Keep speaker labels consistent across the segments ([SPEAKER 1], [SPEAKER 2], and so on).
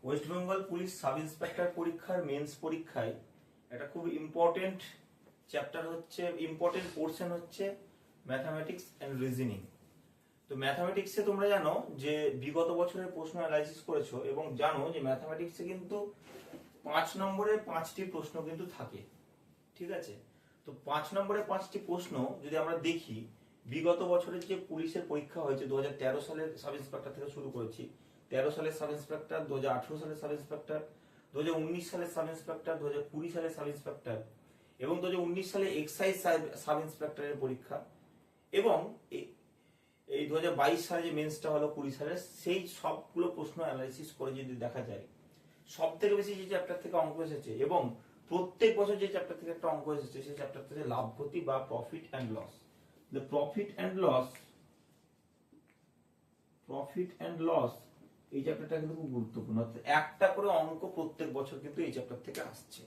[SPEAKER 1] West Bengal police sub inspector পরীক্ষার men's পরীক্ষায় একটা খুব ইম্পর্টেন্ট চ্যাপ্টার হচ্ছে, ইম্পর্টেন্ট পোর্শন হচ্ছে ম্যাথামেটিক্স এন্ড রিজনিং। তো ম্যাথামেটিক্সে তোমরা জানো যে বিগত বছরের প্রশ্ন অ্যানালাইসিস করেছো এবং জানো যে ম্যাথামেটিক্সে কিন্তু 5 নম্বরের 5টি প্রশ্ন কিন্তু থাকে, ঠিক আছে? তো 5 নম্বরের 5টি প্রশ্ন যদি আমরা দেখি, বিগত বছরের যে পুলিশের পরীক্ষা হয়েছে 2013 সালের সাব ইন্সপেক্টর থেকে শুরু করেছি, 13 সালের সাব ইন্সপেক্টর, 2018 সালের সাব ইন্সপেক্টর, 2019 সালের সাব ইন্সপেক্টর, 2020 সালের সাব ইন্সপেক্টর এবং 2019 সালে এক্সাইজ সাব ইন্সপেক্টরের পরীক্ষা এবং এই 2022 সালে যে মেন্সটা হলো 20 সালের, সেই সবগুলো প্রশ্ন অ্যানালাইসিস করে যদি দেখা যায়, সব থেকে বেশি যে চ্যাপ্টার থেকে অঙ্ক এসেছে এবং প্রত্যেক বছর যে চ্যাপ্টার থেকে একটা অঙ্ক এসেছে সেই চ্যাপ্টার থেকে লাভ ক্ষতি বা profit and loss. Profit and loss এই চ্যাপ্টারটা কিন্তু খুব গুরুত্বপূর্ণ। একটা করে অঙ্ক প্রত্যেক বছর কিন্তু এই চ্যাপ্টার থেকে আসছে।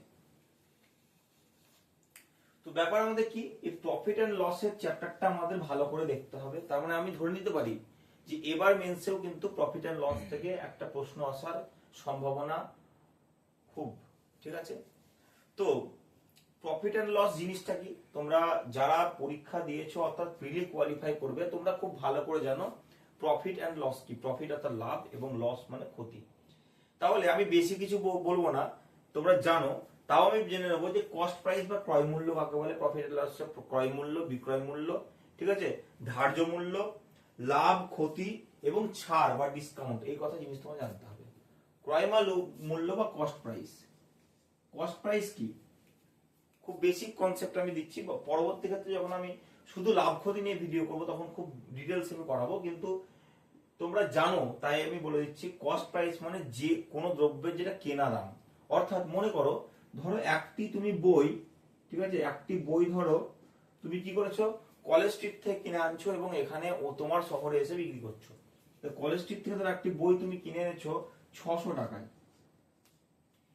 [SPEAKER 1] তো ব্যাপার আমাদের কি, এই প্রফিট অ্যান্ড লসের চ্যাপ্টারটা আমাদের ভালো করে দেখতে হবে। তার মানে আমি ধরে নিতে পারি যে এবার মেন্সেও কিন্তু প্রফিট অ্যান্ড লস থেকে একটা প্রশ্ন আসার সম্ভাবনা খুব, ঠিক আছে? তো প্রফিট অ্যান্ড লস জিনিসটা কি, তোমরা যারা পরীক্ষা দিয়েছো অর্থাৎ প্রিলি কোয়ালিফাই করবে, তোমরা খুব ভালো করে জানো প্রফিট অ্যান্ড লস কি। প্রফিট অর্থাৎ লাভ এবং লস মানে ক্ষতি। তাহলে আমি বেশি কিছু বলবো না, তোমরা জানো, তাও আমি জেনে নেবো যে কস্ট প্রাইস বা ক্রয় মূল্য কাকে বলে। প্রফিট অ্যান্ড লস ক্রয় মূল্য, বিক্রয় মূল্য, ঠিক আছে, ধার্য মূল্য, লাভ, ক্ষতি এবং ছাড় বা ডিসকাউন্ট, এই কথা জিনিস তোমার জানতে হবে। ক্রয় মূল্য বা কস্ট প্রাইস। কস্ট প্রাইস কি, খুব বেসিক কনসেপ্ট আমি দিচ্ছি, পরবর্তী ক্ষেত্রে যখন আমি শুধু লাভ ক্ষতি নিয়ে ভিডিও করব তখন খুব ডিটেলস আমি করাবো, কিন্তু তোমরা জানো তাই আমি বলে দিচ্ছি। কস্ট প্রাইস মানে যে কোনো দ্রব্যের যেটা কেনা দাম। অর্থাৎ মনে করো, ধরো একটি তুমি বই, ঠিক আছে, একটি বই ধরো তুমি কি করেছো, কলেজ স্ট্রিট থেকে কিনে আনছো এবং এখানে ও তোমার শহরে এসে বিক্রি করছো। কলেজ স্ট্রিট থেকে ধরো একটি বই তুমি কিনে এনেছো 600 টাকায়।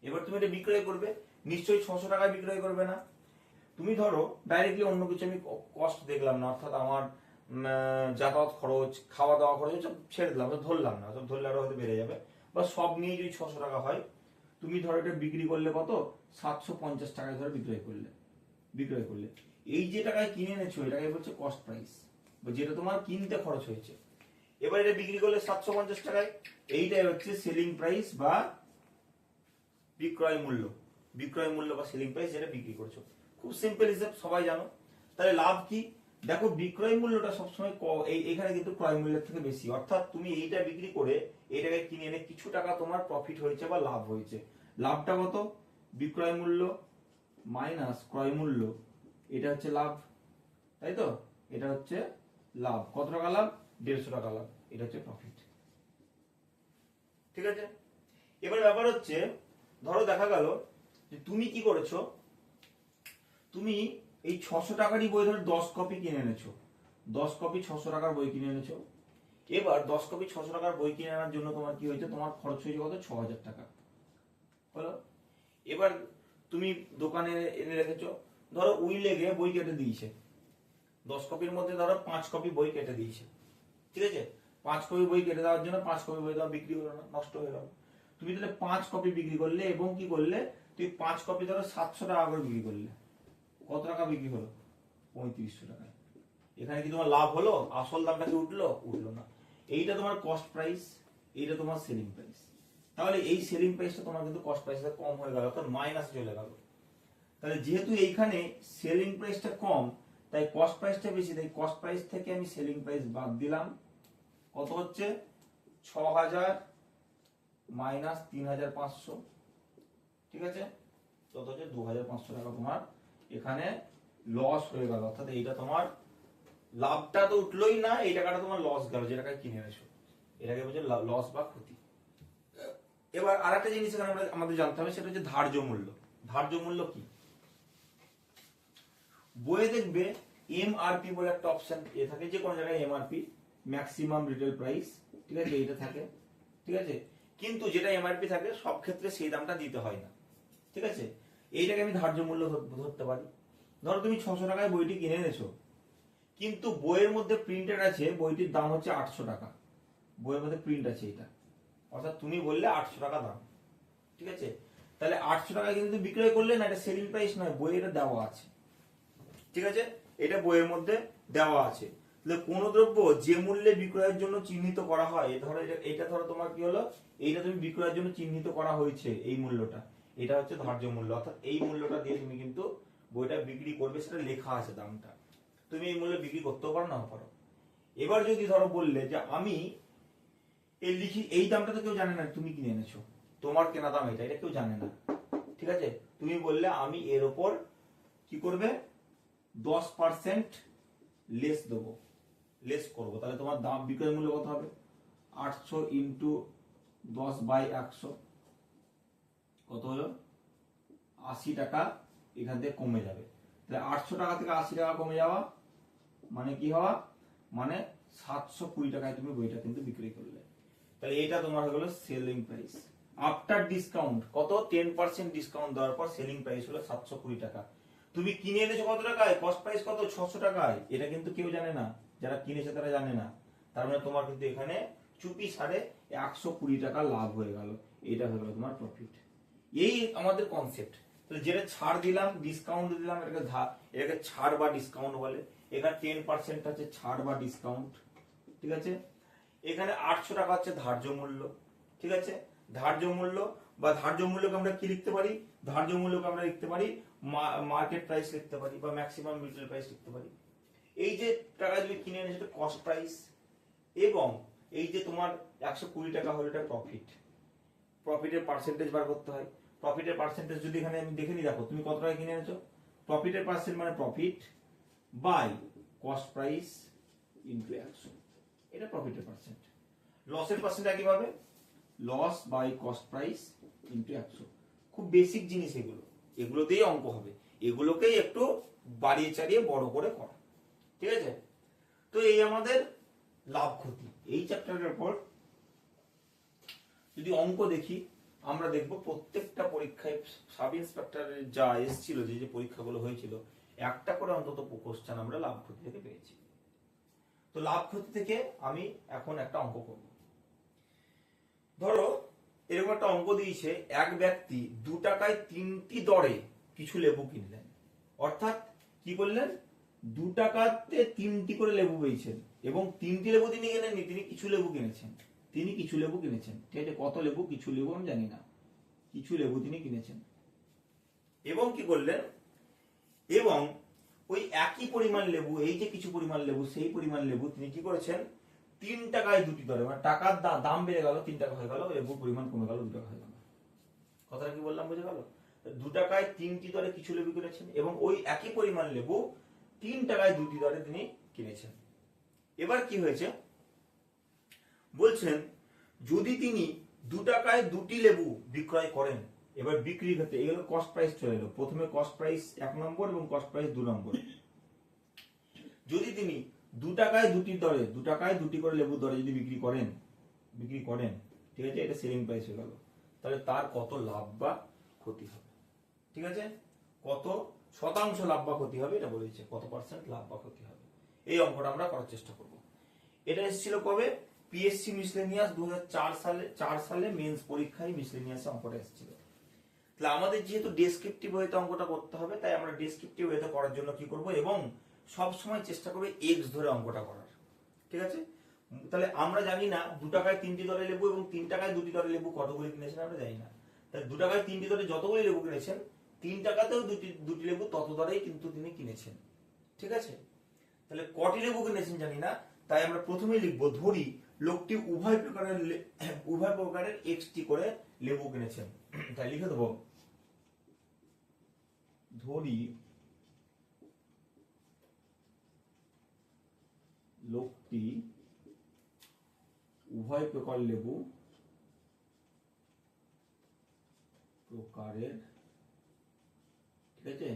[SPEAKER 1] এবার তুমি এটা বিক্রয় করবে, নিশ্চয়ই 600 টাকায় বিক্রয় করবে না। তুমি ধরো ডাইরেক্টলি অন্য কিছু আমি কস্ট দেখলাম না, অর্থাৎ আমার যাতায়াত খরচ, খাওয়া দাওয়া খরচ সব ছেড়ে দিলাম, ধরলাম না, সব ধরলে আরো হয়তো বেড়ে যাবে, বা সব নিয়ে যদি 600 টাকা হয়, তুমি ধরো এটা বিক্রি করলে কত, 750 টাকায় ধরো বিক্রয় করলে এই যে টাকায় কিনে এনেছো এটাকে বলছে কস্ট প্রাইস, যেটা তোমার কিনতে খরচ হয়েছে। এবার এটা বিক্রি করলে 750 টাকায়, এইটাই হচ্ছে সেলিং প্রাইস বা বিক্রয় মূল্য বা সেলিং প্রাইস, যেটা বিক্রি করছো। খুব সিম্পল হিসাব, সবাই জানো। তাহলে লাভ কি, দেখো বিক্রয় মূল্যটা সবসময় এখানে কিন্তু ক্রয় মূল্যের থেকে বেশি। অর্থাৎ তুমি এইটা বিক্রি করে এইটাকে কিনে এনে কিছু টাকা তোমার প্রফিট হয়েছে বা লাভ হয়েছে। লাভটা কত, বিক্রয় মূল্য মাইনাস ক্রয় মূল্য, এটা হচ্ছে লাভ, তাই তো? এটা হচ্ছে লাভ। কত টাকা লাভ, 150 টাকা লাভ, এটা হচ্ছে প্রফিট, ঠিক আছে? এবার ব্যাপার হচ্ছে, ধরো দেখা গেল যে তুমি কি করেছো, তুমি এই 600 টাকারই বই ধরে 10 কপি কিনে এনেছো, 10 কপি 600 টাকার বই কিনে এনেছো। এবার 10 কপি 600 টাকার বই কিনে আনার জন্য তোমার কি হয়েছে, তোমার খরচ হয়েছে কত, 6000 টাকা হলো। এবার তুমি দোকানে এনে রেখেছো, ধরো উই লেগে বই কেটে দিয়েছে, 10 কপির মধ্যে ধরো 5 কপি বই কেটে দিয়েছে, ঠিক আছে? 5 কপি বই কেটে দেওয়ার জন্য 5 কপি বই তোমার বিক্রি হলো না, নষ্ট হয়ে গেল। তুমি তাহলে 5 কপি বিক্রি করলে এবং কি করলে, তুমি 5 কপি ধরো 700 টাকা করে বিক্রি করলে, কত টাকা বিক্রি হলো, 3500 টাকায়। এখানে কি তোমার লাভ হলো, আসল দামটা কি উঠলো না। এইটা তোমার কস্ট প্রাইস, এইটা তোমার সেলিং প্রাইস। তাহলে এই সেলিং প্রাইসটা তোমার কিন্তু কস্ট প্রাইসটা কম হয়ে গেল, অর্থাৎ মাইনাসে চলে গেল। তাহলে যেহেতু এইখানে সেলিং প্রাইসটা কম, তাই কস্ট প্রাইসটা বেশি, তাই কস্ট প্রাইস থেকে আমি সেলিং প্রাইস বাদ দিলাম। কত হচ্ছে, 6000 মাইনাস 3500, ঠিক আছে? কত হচ্ছে, 2500 টাকা তোমার এখানে লস হয়ে গেল। অর্থাৎ এইটা তোমার লাভটা তো উঠলোই না, এই টাকাটা তোমার লস গেল, যে টাকায় কিনে এনেছো, এটাকে বলছে লস বা ক্ষতি। এবার আরেকটা জিনিস এখানে আমাদের জানতে হবে, সেটা হচ্ছে ধার্য মূল্য। ধার্য মূল্য কি, বইয়ে দেখবে এমআরপি বলে একটা অপশন এ থাকে, যে কোনো জায়গায় এমআরপি, ম্যাক্সিমাম রিটেল প্রাইস, ঠিক আছে, এইটা থাকে, ঠিক আছে? কিন্তু যেটা এমআরপি থাকে সব ক্ষেত্রে সেই দামটা দিতে হয় না, ঠিক আছে? এইটাকে আমি ধার্য মূল্য ধরতে পারি। ধরো তুমি 600 টাকায় বইটি কিনে এনেছো, কিন্তু বইয়ের মধ্যে প্রিন্টেড আছে বইটির দাম হচ্ছে 800 টাকা, বইয়ের মধ্যে প্রিন্ট আছে এটা, অর্থাৎ তুমি বললে 800 টাকা দাম, ঠিক আছে? তাহলে 800 টাকা কিন্তু বিক্রয় করলে না, এটা সেলিং প্রাইস নয়, বইয়ে এটা দেওয়া আছে, ঠিক আছে? এটা বইয়ের মধ্যে দেওয়া আছে। তাহলে কোন দ্রব্য যে মূল্যে বিক্রয়ের জন্য চিহ্নিত করা হয়, ধরো এটা ধরো তোমার কি হলো, এইটা তুমি বিক্রয়ের জন্য চিহ্নিত করা হয়েছে, এই মূল্যটা, এটা হচ্ছে ধার্য মূল্য, অর্থাৎ এই মূল্যটা দিয়ে তুমি কিন্তু বইটা বিক্রি করবে, সেটা লেখা আছে দামটা, তুমি এই মূল্যে বিক্রি করতেও পারো নাও পারো। এবার যদি ধরো বললে যে আমি এই লিখি, এই দামটা তো কেউ জানে না তুমি কিনে এনেছো, তোমার কেনা দাম এটা, এটা কেউ জানে না, ঠিক আছে? তুমি বললে আমি এর ওপর কি করবে, 10% লেস দেবো, লেস করবো, তাহলে তোমার দাম বিক্রয় মূল্য কত হবে, 800 ইন্টু 10/100 কত হলো, 80 টাকা এখান থেকে কমে যাবে। তাহলে 800 টাকা থেকে 80 টাকা কমে যাওয়া মানে কি হওয়া, মানে 720 টাকায় তুমি বইটা কিন্তু বিক্রি করলে। তাহলে এটা তোমার হয়ে গেল সেলিং প্রাইস আফটার ডিসকাউন্ট, কত, 10% ডিসকাউন্ট দেওয়ার পর সেলিং প্রাইস হলো 720 টাকা। তুমি কিনে এনেছো কত টাকায়, কস্ট প্রাইস কত, 600 টাকায়, এটা কিন্তু কেউ জানে না, যারা কিনেছে তারা জানে না। তার মানে তোমার কিন্তু এখানে চুপি সাড়ে 120 টাকা লাভ হয়ে গেল, এটা হয়ে গেল তোমার প্রফিট। এই আমাদের কনসেপ্ট। তাহলে যেটা ছাড় দিলাম, ডিসকাউন্ট দিলাম, এটাকে ছাড় বা ডিসকাউন্ট বলে। এখানে 10% আছে ছাড় বা ডিসকাউন্ট, ঠিক আছে? এখানে 800 টাকা হচ্ছে ধার্য মূল্য, ঠিক আছে? ধার্য মূল্য বা ধার্য মূল্যকে আমরা কি লিখতে পারি, ধার্য মূল্যকে আমরা লিখতে পারি মার্কেট প্রাইস লিখতে পারি বা ম্যাক্সিমাম রিটেল প্রাইস লিখতে পারি। এই যে টাকা যদি কিনে এনে সেটা কস্ট প্রাইস, এবং এই যে তোমার 120 টাকা হলো এটা প্রফিট। প্রফিটের পার্সেন্টেজ বার করতে হয়, প্রফিটের পার্সেন্টেজ যদি এখানে আমি দেখে নিই, দেখো তুমি কত টাকা কিনে এনেছো, প্রফিটের পার্সেন্ট মানে profit by cost price into 100, এটা প্রফিটের পার্সেন্ট। লসের পার্সেন্ট কিভাবে, loss by cost price into 100। খুব বেসিক জিনিস এগুলো, এগুলোতেই অঙ্ক হবে, এগুলোকেই একটু বাড়িয়ে চাড়িয়ে বড় করে করা, ঠিক আছে? তো এই আমাদের লাভ ক্ষতি। এই চ্যাপ্টারের পর যদি অঙ্ক দেখি, আমরা দেখব প্রত্যেকটা পরীক্ষায় সাব ইন্সপেক্টরের যা এসেছিল, যে পরীক্ষাগুলো হয়েছিল, একটা করে অন্তত কোশ্চেন আমরা লাভ ক্ষতি থেকে পেয়েছি। তো লাভ ক্ষতি থেকে আমি এখন একটা অঙ্ক করব। ধরো এরকম একটা অঙ্ক দিয়েছে, এক ব্যক্তি 2 টাকায় 3টি দরে কিছু লেবু কিনলেন, অর্থাৎ কি করলেন, 2 টাকাতে 3টি করে লেবু পেয়েছেন, এবং 3টি লেবু তিনি কেনেননি, তিনি কিছু লেবু কিনেছেন, তিনি কিছু লেবু কিনেছেন, ঠিক আছে? কত লেবু, কিছু লেবু আমি জানি না, কিছু লেবু তিনি কিনেছেন, এবং কি করলেন, এবং ওই একই পরিমাণ লেবু, এই যে কিছু পরিমাণ লেবু, সেই পরিমাণ লেবু তিনি কি করেছেন, 3 টাকায় 2টি দরে, মানে টাকার দাম বেড়ে গেল, 3 টাকা হয়ে গেল, লেবুর পরিমাণ কমে গেল, 2 টাকা হয়ে গেল। কথাটা কি বললাম, বুঝে গেল? 2 টাকায় 3টি দরে কিছু লেবু কিনেছেন, এবং ওই একই পরিমাণ লেবু 3 টাকায় 2টি দরে তিনি কিনেছেন। এবার কি হয়েছে, বলছেন যদি তিনি 2 টাকায় 2টি লেবু বিক্রয় করেন, এবার বিক্রির ক্ষেত্রে এগুলো কস্ট প্রাইস চলে এলো, প্রথমে কস্ট প্রাইস 1 নম্বর এবং কস্ট প্রাইস 2 নম্বর। যদি তিনি 2 টাকায় 2টি দরে, 2 টাকায় 2টি করে লেবু দরে যদি বিক্রি করেন, ঠিক আছে, এটা সেলিং প্রাইস হয়ে গেল, তাহলে তার কত লাভ বা ক্ষতি হবে, ঠিক আছে? কত শতাংশ লাভ বা ক্ষতি হবে এটা বলেছে, কত পার্সেন্ট লাভ বা ক্ষতি হবে। এই অঙ্কটা আমরা করার চেষ্টা করব। এটা এসেছিল কবে, পিএসসি মিসলেনিয়াস 2004 সালে মেন্স পরীক্ষায় মিসলেনিয়াসে অঙ্কটা এসেছিল। তাহলে আমাদের যেহেতু ডেসক্রিপটিভ ওয়েতে অঙ্কটা করতে হবে, তাই আমরা ডেসক্রিপটিভ ওয়েতে করার জন্য কি করব, এবং সব সময় চেষ্টা করবে এক্স ধরে অঙ্কটা করার, ঠিক আছে? তাহলে আমরা জানি না 2 টাকায় 3টি দরে লেবু এবং 3 টাকায় 2টি দরে লেবু কতগুলি কিনেছেন আমরা জানি না। তাহলে 2 টাকায় 3টি দরে যতগুলি লেবু কিনেছেন, 3 টাকাতেও দুটি লেবু তত দরেই কিন্তু তিনি কিনেছেন, ঠিক আছে? তাহলে কটি লেবু কিনেছেন জানি না, তাই আমরা প্রথমেই লিখবো, ধরি লোকটি উভয় প্রকারের এক্সটি করে লেবু কিনেছেন। তাই লিখে দেবো, ধরি লোকটি উভয় প্রকার লেবু প্রকারের, ঠিক আছে,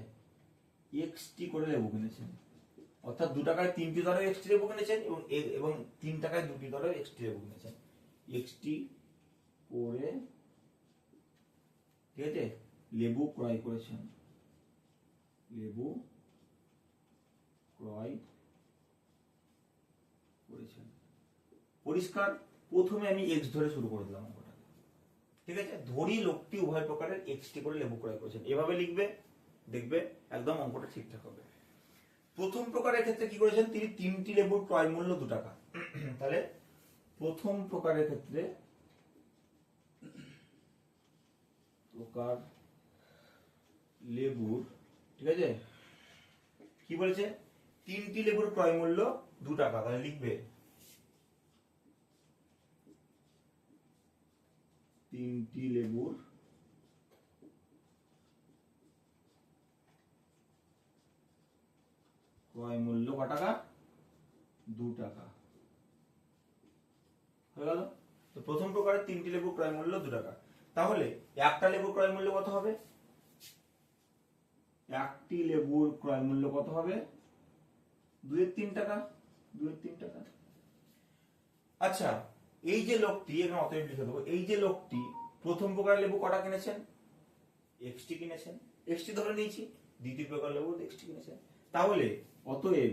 [SPEAKER 1] এক্সটি করে লেবু কিনেছেন, অর্থাৎ 2 টাকায় 3টি দরে এক্সটি লেবু কিনেছেন, এবং 3 টাকায় 2টি দরে এক্সটি লেবু কিনেছেন, এক্সটি করে, ঠিক আছে, লেবু ক্রয় করেছেন, লেবু ক্রয় করেছেন। পরিষ্কার, প্রথমে আমি এক্স ধরে শুরু করে দিলাম অঙ্কটা, ঠিক আছে, ধরি লোকটি উভয় প্রকারের এক্সটি করে লেবু ক্রয় করেছেন। এভাবে লিখবে, দেখবে একদম অঙ্কটা ঠিকঠাক হবে। প্রথম প্রকারের ক্ষেত্রে কি করেছেন, তিনি 3টি লেবুর ক্রয় মূল্য 2 টাকা। তাহলে প্রথম প্রকারের ক্ষেত্রে প্রকার লেবুর, ঠিক আছে, কি বলেছে, 3টি লেবুর ক্রয় মূল্য 2 টাকা। তাহলে লিখবে 3টি লেবুর ক্রয় মূল্য কত টাকা, 2 টাকা। হয়ে গেল। তো প্রথম প্রকারের 3টি লেবুর ক্রয় মূল্য 2 টাকা। তাহলে একটা লেবুর ক্রয় মূল্য কত হবে, একটি লেবুর ক্রয় মূল্য কত হবে, 2-3 টাকা, 2-3 টাকা। আচ্ছা, এই যে লোকটি, এখানে অতএব লিখে দেবো, এই যে লোকটি প্রথম প্রকারের লেবু কটা কিনেছেন, এক্সটি কিনেছেন, এক্সটি ধরে নিয়েছি। দ্বিতীয় প্রকার লেবু এক্সটি কিনেছেন। তাহলে অতএব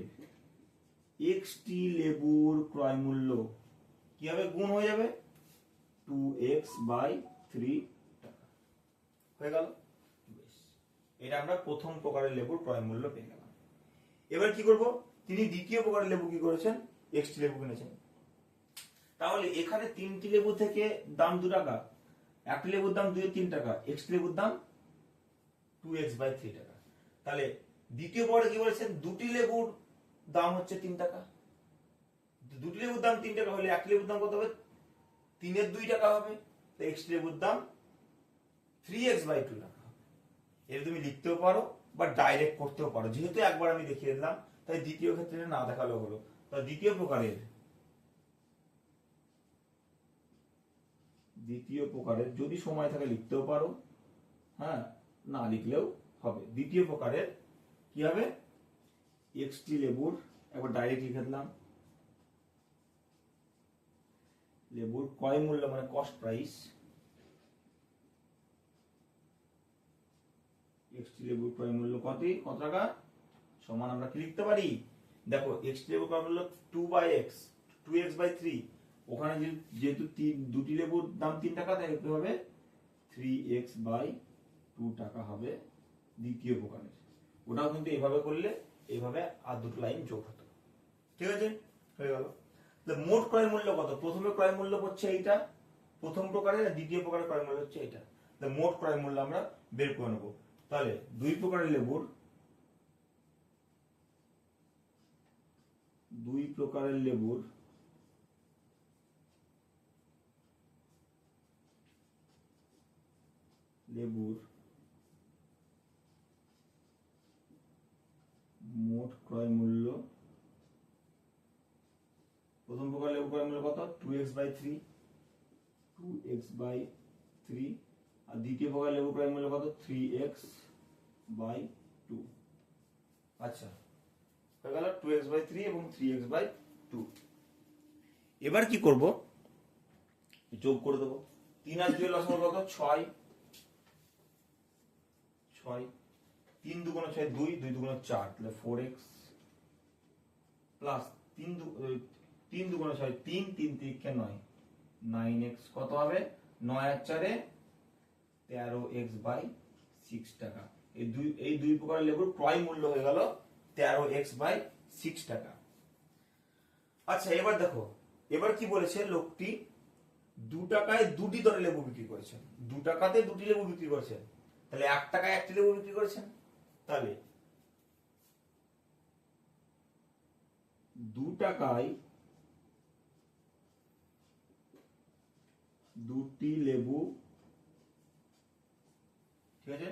[SPEAKER 1] এক্সটি লেবুর ক্রয় মূল্য কি হবে, গুণ হয়ে যাবে 2x/3 টাকা। হয়ে গেল। এটা আমরা প্রথম প্রকারের লেবুর ক্রয় মূল্য পেয়ে গেলাম। এবার কি করব, তিনি দ্বিতীয় প্রকারের লেবু কি করেছেন, এক্সটি লেবু কিনেছেন। তাহলে এখানে 3টি লেবু থেকে দাম 2 টাকা, একটি লেবুর দাম 2-3 টাকা, এক্সটি লেবুর দাম 2x/3 টাকা। তাহলে দ্বিতীয় প্রকারে কি বলেছেন, দুটি লেবুর দাম হচ্ছে 3 টাকা। দুটি লেবুর দাম 3 টাকা হলে একটি লেবুর দাম কত হবে, 3/2 টাকা হবে। তো এক্সটি লেবুর দাম 3x/2 টাকা হবে। এটা তুমি লিখতেও পারো বা ডাইরেক্ট করতেও পারো, যেহেতু একবার আমি দেখিয়ে দিলাম তাই দ্বিতীয় ক্ষেত্রে না দেখালেও হলো। তাহলে দ্বিতীয় প্রকারের যদি সময় থাকে লিখতেও পারো, হ্যাঁ, না লিখলেও হবে। দ্বিতীয় প্রকারের কি হবে, এক্সটি লেবুর, একবার ডাইরেক্ট লিখে দিলাম, লেবুর ক্রয় মূল্য মানে কস্ট প্রাইস, এক্সটি লেবুর ক্রয় মূল্য কত টাকা, সমান আমরা কি লিখতে পারি, দেখো এক্সটি লেবুর ক্রয় মূল্য 2x/3, ওখানে যেহেতু দুটি লেবুর দাম 3 টাকা, তাই কি হবে 3x/2 টাকা হবে দ্বিতীয় প্রকারের। ওটাও কিন্তু এভাবে করলে এইভাবে আর দুটো লাইন যোগ হতো। ঠিক আছে, হয়ে গেল। মোট ক্রয় মূল্য কত, প্রথমে ক্রয় মূল্য হচ্ছে এইটা প্রথম প্রকারের, আর দ্বিতীয় প্রকারের ক্রয় মূল্য হচ্ছে এটা। মোট ক্রয় মূল্য আমরা বের করে নেবো। তাহলে দুই প্রকারের লেবুর মোট ক্রয় মূল্য, প্রথম প্রকার লেবুর ক্রয় মূল্য কত, 2x/3, আর দ্বিতীয় প্রকার লেবুর ক্রয় মূল্য কত, 3x/2। আচ্ছা, হয়ে গেল 2x/3 এবং 3x/2। এবার কি করব, যোগ করে দেবো। 3 আর 2 এর লসাগু কত, 6, 3 দুগুণে 6, 2, 2 দুগুণে 4, তাহলে 4x প্লাস 3 দুগুণে 6, 3, 3 3 9, 9x কত হবে, 9 আর 4 13x/6 টাকা। এই দুই প্রকার লেবুর ক্রয় মূল্য হয়ে গেল 13x/6 টাকা। আচ্ছা, এবার দেখো, এবার কি বলেছে, লোকটি 2 টাকায় দুটি দরে লেবু বিক্রি করেছেন, 2 টাকাতে দুটি লেবু বিক্রি করেছেন। তাহলে 1 টাকায় একটি লেবু বিক্রি করেছেন। তাহলে 2 টাকায় দুটি লেবু, ঠিক আছে,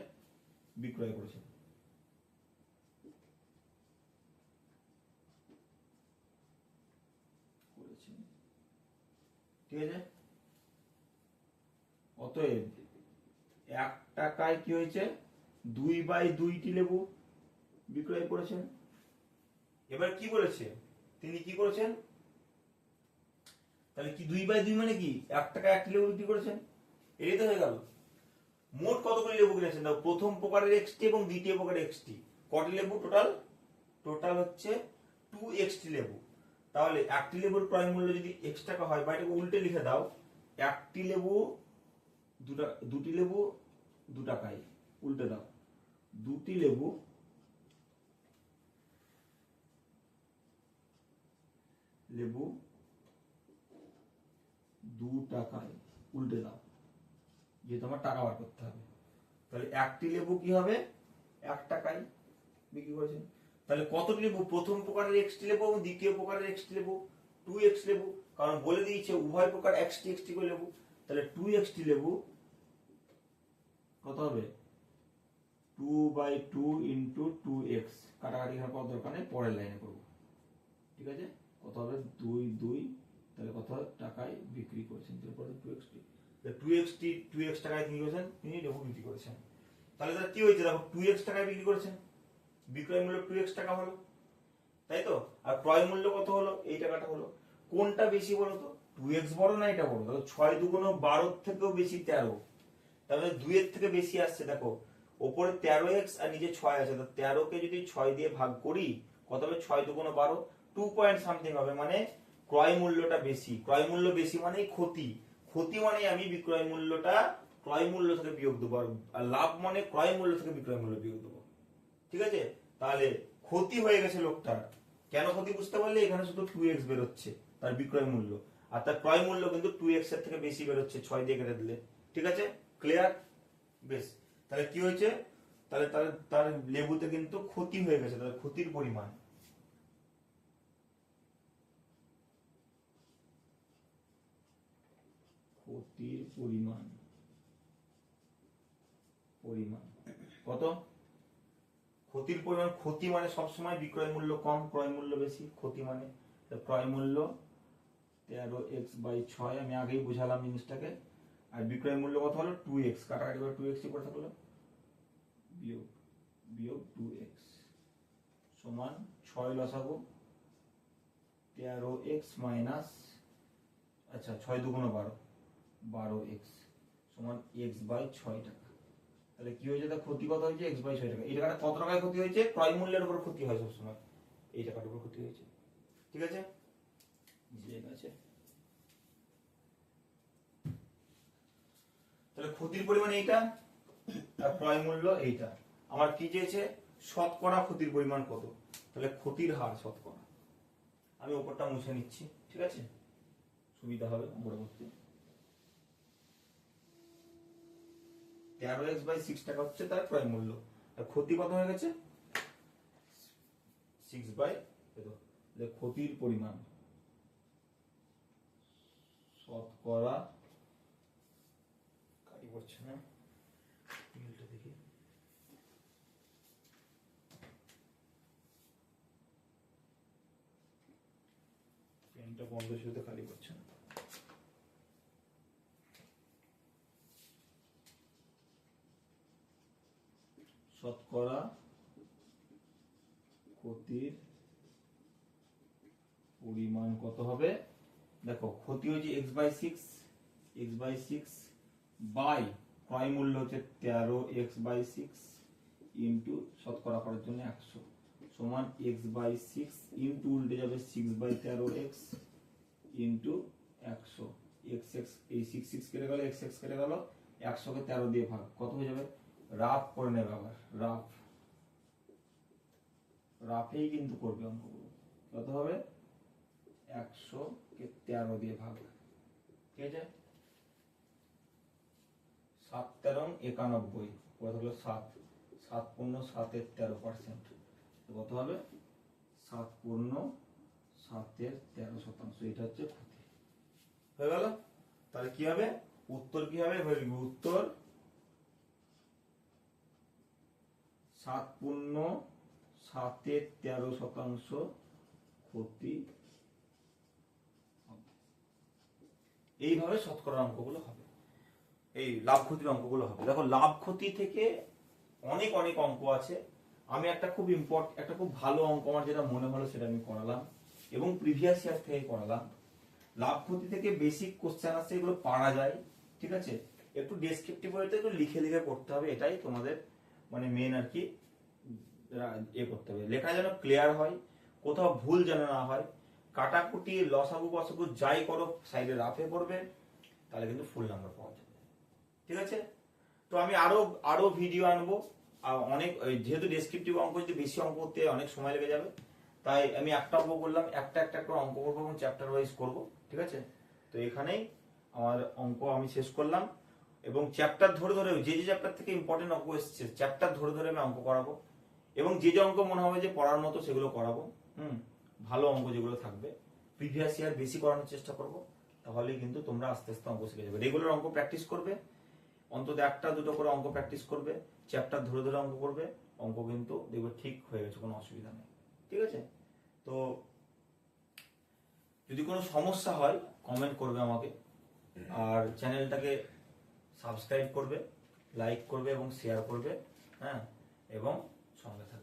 [SPEAKER 1] বিক্রয় করেছেন। ঠিক আছে, অতএব 1 টাকায় কি হয়েছে, 2/2টি লেবু বিক্রয় করেছেন। এবার কি বলেছে, তিনি কি করেছেন, তাহলে কি 2/2 মানে কি, 1 টাকায় একটি লেবু বিক্রি করেছেন, এটাই তো হয়ে গেল। মোট কতগুলি লেবু কিনেছেন, দেখো প্রথম প্রকারের এক্সটি এবং দ্বিতীয় প্রকারের এক্সটি, কটি লেবু টোটাল হচ্ছে 2x লেবু। তাহলে একটি লেবুর ক্রয় মূল্য যদি x টাকা হয়, বা এটাকে উল্টে লিখে দাও, একটি লেবু দুটি লেবু 2 টাকায়, উল্টে দাও, দুটি লেবু লেবু 2 টাকায়, উল্টে দাও, যেহেতু আমার টাকা বার করতে হবে। তাহলে একটি লেবু কি হবে 1 টাকায় বিক্রি করেছেন। তাহলে কতটি লেবু, প্রথম প্রকারের এক্সটি লেবু এবং দ্বিতীয় প্রকারের এক্সটি লেবু 2x লেবু, কারণ বলে দিয়েছে উভয় প্রকার এক্সটি এক্সটি করে লেবু। তাহলে 2xটি লেবু কত হবে 2/2 ইন্টু 2x, কাটাকাটি এখানে কত দরকার নেই, পরের লাইনে করবো। ঠিক আছে, কত হবে 2 তাহলে কত টাকায় বিক্রি করেছেন, তারপরে 2x টাকায় বিক্রি করেছেন, তিনি লেবু বিক্রি করেছেন। তাহলে তার কি হয়েছে দেখো, 2x টাকায় বিক্রি করেছেন, বিক্রয় মূল্য 2x টাকা হলো, তাই তো। আর ক্রয় মূল্য কত হলো, এই টাকাটা হলো। কোনটা বেশি বলো তো, 2x বড় না এটা বড়? তাহলে 6 দুগুণ 12 থেকেও বেশি 13, তাহলে 2 এর থেকে বেশি আসছে। দেখো ওপরে 13x আর নিচে 6 আছে, তো 13 কে যদি 6 দিয়ে ভাগ করি কত হবে, 6 দুগুণ 12, 2 পয়েন্ট সামথিং হবে, মানে ক্রয় মূল্যটা বেশি। ক্রয় মূল্য বেশি মানে ক্ষতি, ক্ষতি মানে আমি বিক্রয় মূল্যটা ক্রয় মূল্য থেকে বিয়োগ দেবো, আর লাভ মানে ক্রয় মূল্য থেকে বিক্রয় মূল্য বিয়োগ দেবো। ঠিক আছে, তাহলে ক্ষতি হয়ে গেছে লোকটার। কেন ক্ষতি বুঝতে পারলে, এখানে শুধু 2x বেরোচ্ছে তার বিক্রয় মূল্য, আর তার ক্রয় মূল্য কিন্তু 2x এর থেকে বেশি বেরোচ্ছে 6 দিয়ে কেটে দিলে। ঠিক আছে, ক্লিয়ার? বেশ, তাহলে কি হয়েছে, তাহলে তার লেবুতে কিন্তু ক্ষতি হয়ে গেছে, তাহলে ক্ষতির পরিমাণ কত, ক্ষতির পরিমাণ, ক্ষতি মানে সবসময় বিক্রয় মূল্য কম ক্রয় মূল্য বেশি, ক্ষতি মানে ক্রয় মূল্য 13x/6, আমি আগেই বুঝালাম জিনিসটাকে। আর বিক্রয় মূল্য কত হলো 2x, কাটাকাটি করে 2x করে থাকলো, বিয়োগ বিয়োগ 2x সমান 6 লসাগু 13x মাইনাস, আচ্ছা 6 দুগুণ 12, 12x সমান x/6 টাকা। তাহলে কি হয়েছে, তার ক্ষতি কত হয়েছে, x/6 টাকা। এই টাকাটা কত টাকায় ক্ষতি হয়েছে, ক্রয় মূল্যের উপর ক্ষতি হয় সবসময়, এই টাকাটার উপর ক্ষতি হয়েছে। ঠিক আছে, ঠিক আছে, তাহলে ক্ষতির পরিমাণ এইটা আর ক্রয় মূল্য এইটা। আমার কি চেয়েছে, শতকরা ক্ষতির পরিমাণ কত, তাহলে ক্ষতির হার শতকরা। আমি উপরটা মুছে নিচ্ছি, ঠিক আছে, সুবিধা হবে পরবর্তী। 13x/6 টাকা হচ্ছে তার ক্রয় মূল্য, আর ক্ষতি কত হয়ে গেছে 6/, ক্ষতির পরিমাণ শতকরা, কাটি পড়ছে না, দেখি পেনটা বন্ধ ছিল তো খালি করছে না। শতকরা ক্ষতির পরিমাণ কত হবে, দেখো ক্ষতি হচ্ছে x/6, x/6 বাই ক্রয় মূল্য হচ্ছে 13x/6 ইন্টু শতকরা করার জন্য 100 সমান x/6 ইন্টু উল্টে যাবে 6/13x ইন্টু 100, x এই 6 কেটে গেল, x কেটে গেল, 100 কে 13 দিয়ে ভাগ, কত হয়ে যাবে, রাফ করে নেবে, আবার রাফেই কিন্তু করবে অঙ্কগুলো। কত হবে 100 কে 13 দিয়ে ভাগ, ঠিক আছে, 7 13 91, কত হলো 7, 7 পূর্ণ 7 এর 13%, কত হবে 7 পূর্ণ 7 এর 13%, এটা হচ্ছে ক্ষতি হয়ে গেল। তাহলে কি হবে, উত্তর কি হবে, উত্তর 7 পূর্ণ 7 এর 13% ক্ষতি। এইভাবে শতকরা অঙ্কগুলো হবে, এই লাভ ক্ষতির অঙ্কগুলো হবে। দেখো লাভ ক্ষতি থেকে অনেক অনেক অঙ্ক আছে, আমি একটা খুব একটা খুব ভালো অঙ্ক আমার যেটা মনে হলো সেটা আমি করালাম, এবং প্রিভিয়াস ইয়ার থেকে করালাম। লাভ ক্ষতি থেকে বেসিক কোশ্চেন আছে, এগুলো পারা যায়, ঠিক আছে, একটু ডেসক্রিপটিভ হইতে একটু লিখে লিখে করতে হবে, এটাই তোমাদের মানে মেন আর কি, করতে হবে, লেখা যেন ক্লিয়ার হয়, কোথাও ভুল যেন না হয়। কাটাকুটি লসাগু বসাগু যাই করো সাইডে রাফে করবে, তাহলে কিন্তু ফুল নাম্বার পাওয়া যাবে। ঠিক আছে? তো আমি আরো আরো ভিডিও আনবো, আর অনেক যেহেতু ডেসক্রিপটিভ অঙ্ক যদি বেশি অঙ্ক করতে অনেক সময় লেগে যাবে, তাই আমি একটা অঙ্ক করলাম, একটা একটা করে অঙ্ক করবো এবং চ্যাপ্টার ওয়াইজ করবো। ঠিক আছে? তো এখানেই আমার অঙ্ক আমি শেষ করলাম, এবং চ্যাপ্টার ধরে ধরে যে যে চ্যাপ্টার থেকে ইম্পর্টেন্ট অঙ্ক এসছে চ্যাপ্টার ধরে ধরে আমি অঙ্ক করাবো, এবং যে যে অঙ্ক মনে হবে যে পড়ার মতো সেগুলো করাবো। ভালো অঙ্ক যেগুলো থাকবে প্রিভিয়াস ইয়ার বেশি করানোর চেষ্টা করব, তাহলেই কিন্তু তোমরা আস্তে আস্তে অঙ্ক শিখে যাবে। রেগুলার অঙ্ক প্র্যাকটিস করবে, অন্তত একটা দুটো করে অঙ্ক প্র্যাকটিস করবে, চ্যাপ্টার ধরে ধরে অঙ্ক করবে, অঙ্ক কিন্তু দেখবে ঠিক হয়ে গেছে, কোনো অসুবিধা নেই। ঠিক আছে? তো যদি কোনো সমস্যা হয় কমেন্ট করবে আমাকে, আর চ্যানেলটাকে সাবস্ক্রাইব করবে, লাইক করবে এবং শেয়ার করবে, হ্যাঁ, এবং সঙ্গে থাকবে।